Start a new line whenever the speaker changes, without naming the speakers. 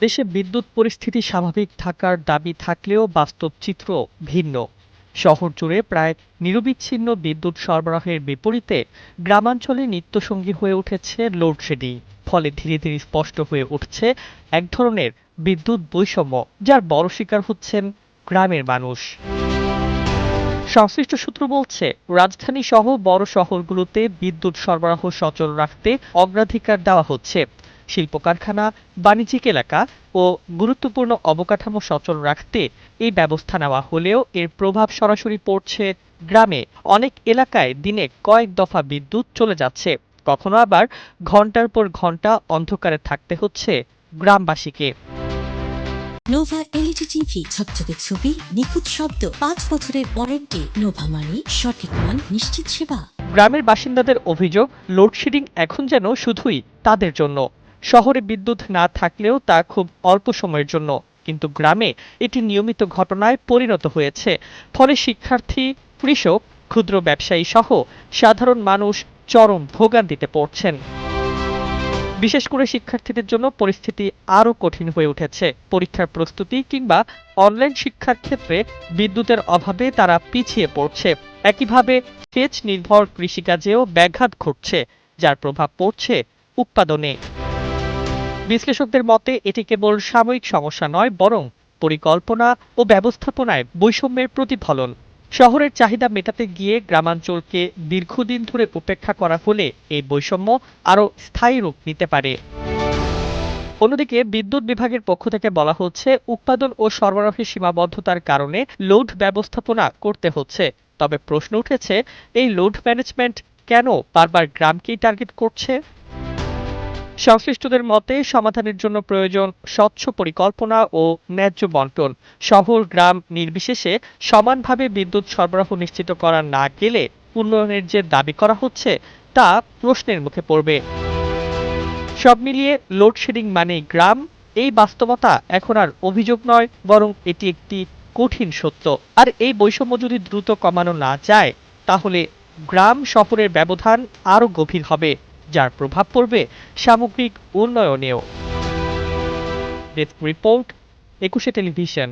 দেশে বিদ্যুৎ পরিস্থিতি স্বাভাবিক থাকার দাবি থাকলেও বাস্তব চিত্র ভিন্ন। শহর জুড়ে প্রায় নিরবিচ্ছিন্ন বিদ্যুৎ সরবরাহের বিপরীতে গ্রামাঞ্চলে নিত্যসঙ্গী হয়ে উঠেছে লোডশেডিং। ফলে ধীরে ধীরে স্পষ্ট হয়ে উঠছে এক ধরনের বিদ্যুৎ বৈষম্য, যার বড় শিকার হচ্ছেন গ্রামের মানুষ। সংশ্লিষ্ট সূত্র বলছে, রাজধানী সহ বড় শহরগুলোতে বিদ্যুৎ সরবরাহ সচল রাখতে অগ্রাধিকার দেওয়া হচ্ছে। শিল্প কারখানা, বাণিজ্যিক এলাকা ও গুরুত্বপূর্ণ অবকাঠামো সচল রাখতে এই ব্যবস্থা নেওয়া হলেও এর প্রভাব সরাসরি পড়ছে গ্রামে। অনেক এলাকায় দিনে কয়েক দফা বিদ্যুৎ চলে যাচ্ছে, কখনো আবার ঘন্টার পর ঘন্টা অন্ধকারে থাকতে হচ্ছে গ্রামবাসীকে।
নোভা এলইডি টিভি, ঝকঝকে ছবি, নিখুঁত শব্দ, 5 বছরের ওয়ারেন্টি। নোভা মানি সঠিক মান, নিশ্চিত সেবা।
গ্রামের বাসিন্দাদের অভিযোগ, লোডশেডিং এখন যেন শুধুই তাদের জন্য। শহরে বিদ্যুৎ না থাকলেও তা খুব অল্প সময়ের জন্য, কিন্তু গ্রামে এটি নিয়মিত ঘটনায় পরিণত হয়েছে। ফলে শিক্ষার্থী, কৃষক, ক্ষুদ্র ব্যবসায়ী সহ সাধারণ মানুষ চরম ভোগান্তিতে পড়ছেন। বিশেষ করে শিক্ষার্থীদের জন্য পরিস্থিতি আরও কঠিন হয়ে উঠেছে। পরীক্ষার প্রস্তুতি কিংবা অনলাইন শিক্ষার ক্ষেত্রে বিদ্যুতের অভাবে তারা পিছিয়ে পড়ছে। একইভাবে সেচ নির্ভর কৃষিকাজেও ব্যাঘাত ঘটছে, যার প্রভাব পড়ছে উৎপাদনে। বিশ্লেষকদের মতে এটি কেবল সাময়িক সমস্যা নয়, বরং পরিকল্পনা ও ব্যবস্থাপনায় বৈষম্যের প্রতিফলন। শহরের চাহিদা মেটাতে গিয়ে গ্রামাঞ্চলকে দীর্ঘদিন ধরে উপেক্ষা করা হলে এই বৈষম্য আরও স্থায়ী রূপ নিতে পারে। অন্যদিকে বিদ্যুৎ বিভাগের পক্ষ থেকে বলা হচ্ছে, উৎপাদন ও সরবরাহের সীমাবদ্ধতার কারণে লোড ব্যবস্থাপনা করতে হচ্ছে। তবে প্রশ্ন উঠেছে, এই লোড ম্যানেজমেন্ট কেন বারবার গ্রামকেই টার্গেট করছে? সংশ্লিষ্টদের মতে সমাধানের জন্য প্রয়োজন স্বচ্ছ পরিকল্পনা ও ন্যায্য বন্টন। শহর গ্রাম নির্বিশেষে সমানভাবে বিদ্যুৎ সরবরাহ নিশ্চিত করা না গেলে উন্নয়নের যে দাবি করা হচ্ছে তা প্রশ্নের মুখে পড়বে। সব মিলিয়ে লোডশেডিং মানেই গ্রাম, এই বাস্তবতা এখন আর অভিযোগ নয়, বরং এটি একটি কঠিন সত্য। আর এই বৈষম্য যদি দ্রুত কমানো না যায়, তাহলে গ্রাম শহরের ব্যবধান আরও গভীর হবে, যার প্রভাব পড়বে সামগ্রিক উন্নয়নেও। Desk report, 21 television.